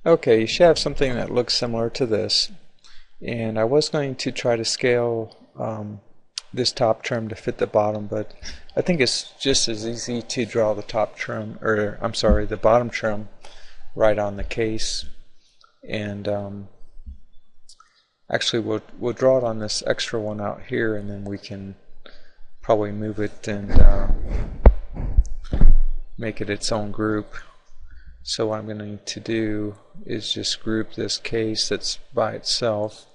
Okay, you should have something that looks similar to this. And I was going to try to scale this top trim to fit the bottom, but I think it's just as easy to draw the top trim, or I'm sorry, the bottom trim right on the case. And actually we'll draw it on this extra one out here, and then we can probably move it and make it its own group. So what I'm going to do is just group this case that's by itself.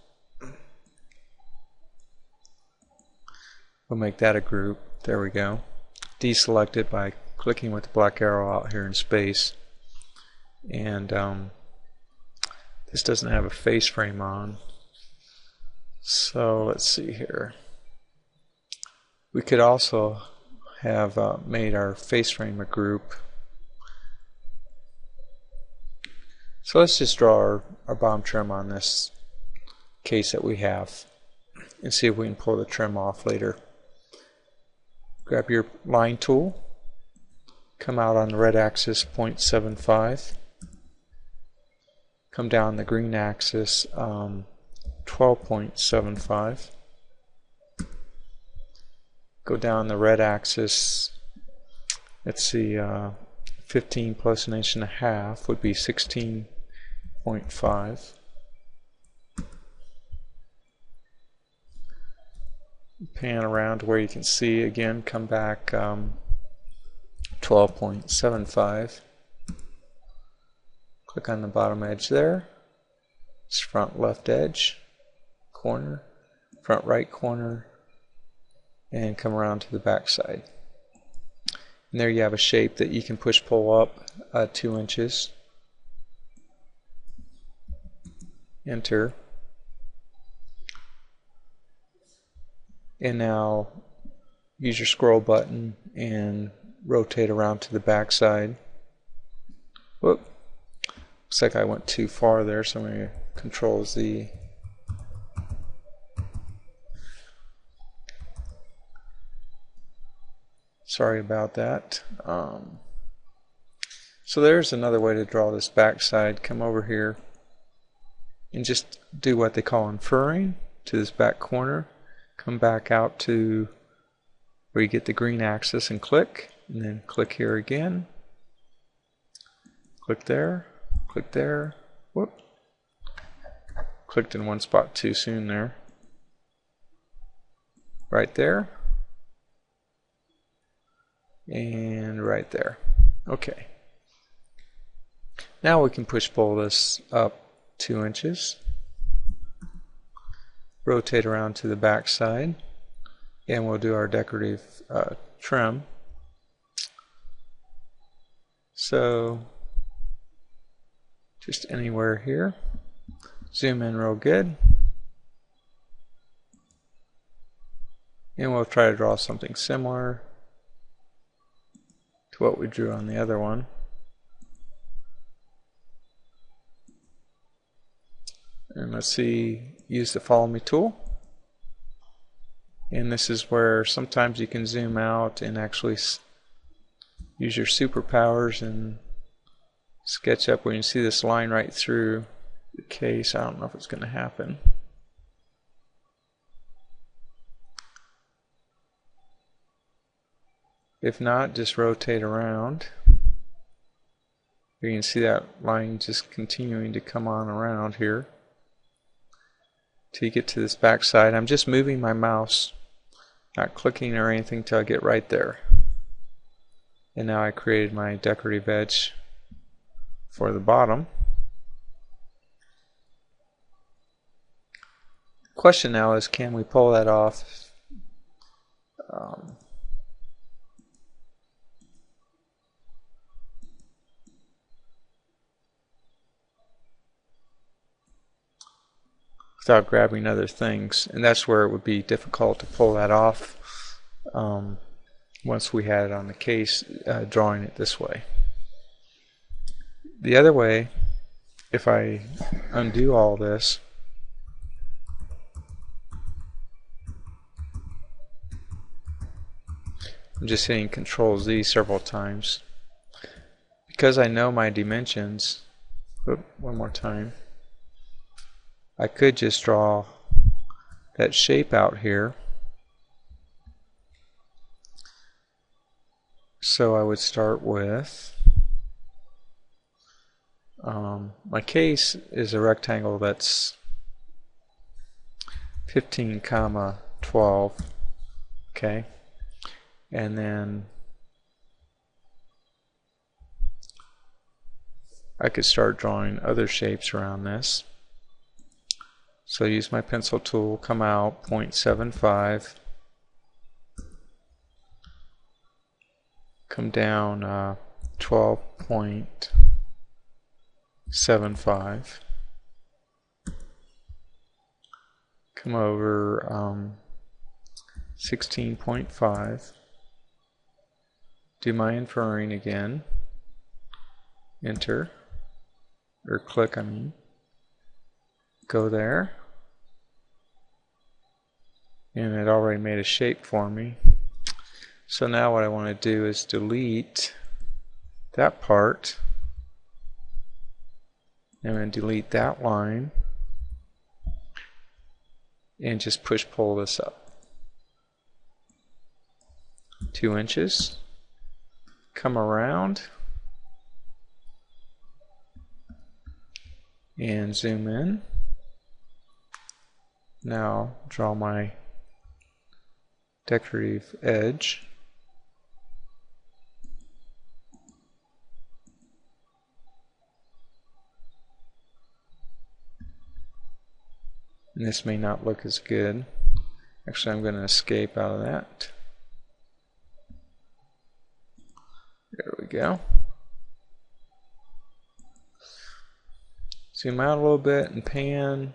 We'll make that a group. There we go. Deselect it by clicking with the black arrow out here in space. And this doesn't have a face frame on. So let's see here. We could also have made our face frame a group. So let's just draw our bottom trim on this case that we have and see if we can pull the trim off later. Grab your line tool, come out on the red axis 0.75, come down the green axis 12.75, go down the red axis, let's see, 15 plus 1.5 would be 16.5. Pan around to where you can see again, come back 12.75. Click on the bottom edge there. It's front left edge, corner, front right corner, and come around to the back side. And there you have a shape that you can push pull up 2 inches. Enter. And now use your scroll button and rotate around to the back side. Whoop. Looks like I went too far there, so I'm going to Control Z. Sorry about that. So there's another way to draw this back side. Come over here and just do what they call inferring to this back corner. Come back out to where you get the green axis and click, and then click here again. Click there, whoop. Clicked in one spot too soon there. Right there. And right there. Okay. Now we can push pull this up 2 inches. Rotate around to the back side, and we'll do our decorative trim. So just anywhere here. Zoom in real good, and we'll try to draw something similar to what we drew on the other one. And let's see, use the follow me tool, and this is where sometimes you can zoom out and actually use your superpowers and sketch up where you can see this line right through the case. I don't know if it's going to happen. If not, just rotate around. You can see that line just continuing to come on around here till you get to this back side. I'm just moving my mouse, not clicking or anything, till I get right there. And now I created my decorative edge for the bottom. The question now is, can we pull that off? Without grabbing other things, and that's where it would be difficult to pull that off once we had it on the case, drawing it this way. The other way, if I undo all this, I'm just hitting Control Z several times. Because I know my dimensions, one more time. I could just draw that shape out here. So I would start with, my case is a rectangle that's 15, 12, okay, and then I could start drawing other shapes around this. So use my pencil tool, come out 0.75, come down 12.75, come over 16.5, do my inferring again, enter, or click, go there, and it already made a shape for me. So now what I want to do is delete that part, and then delete that line, and just pull this up 2 inches, come around and zoom in. Now draw my decorative edge. And this may not look as good. Actually, I'm going to escape out of that. There we go. Zoom out a little bit and pan.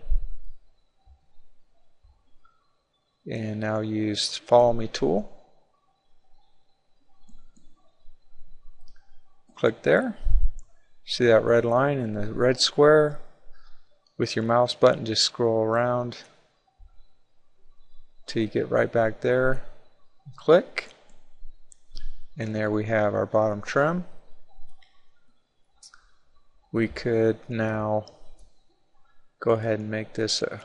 And now use Follow Me tool. Click there. See that red line in the red square? With your mouse button, just scroll around till you get right back there. Click. And there we have our bottom trim. We could now go ahead and make this a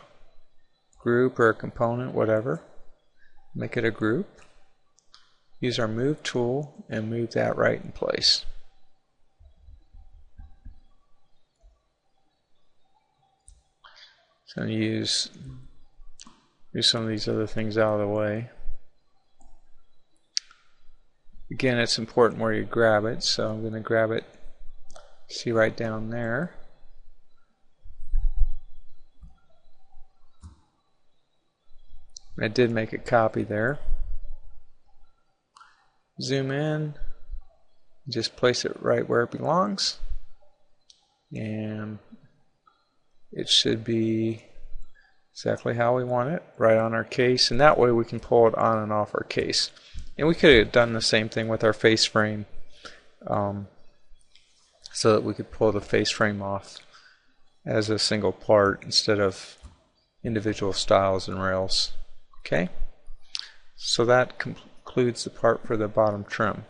group or a component, whatever. Make it a group. Use our Move tool and move that right in place. So use some of these other things out of the way. Again, it's important where you grab it, so I'm going to grab it, see right down there. I did make a copy there. Zoom in, just place it right where it belongs, and it should be exactly how we want it, right on our case, and that way we can pull it on and off our case. And we could have done the same thing with our face frame, so that we could pull the face frame off as a single part instead of individual stiles and rails. Okay, so that concludes the part for the bottom trim.